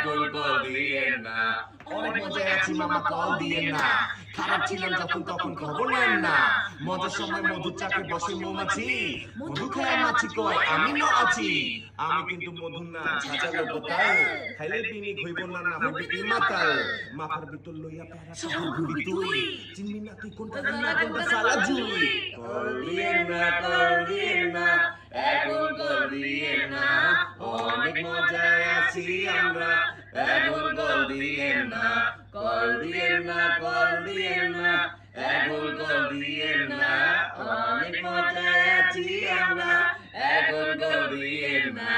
এখন কল দিয়েন না। অনেক মজায় আছি মামা, কল দিয়েন না। খারাপ ছিলাম যখন তখন খবর নেন না। মজার সময় মধুর চাকে বসে মৌমাছি, মধু খায় মাছি কয় আমি ন আছি। আমি কিন্তু মধু না, ছাঁচালো বোতাল। খাইলে পিনি হইব না, না হইবে কি মাতাল। মাথার ভিতর লইয়া প্যারা শহর ঘুরি তুই, চিনবি না তুই কোনটা রান্না কোনটা সালা জুই। কল দিয়েন না, কল দিয়েন না, এখন কল দিয়েন না। অনেক মজায় আছি আমরা, এখন কল দিয়েন না। কল দিয়েন না, কল দিয়েন না, এখন কল দিয়েন না। অনেক মজায় আছি আমরা, এখন কল দিয়েন না।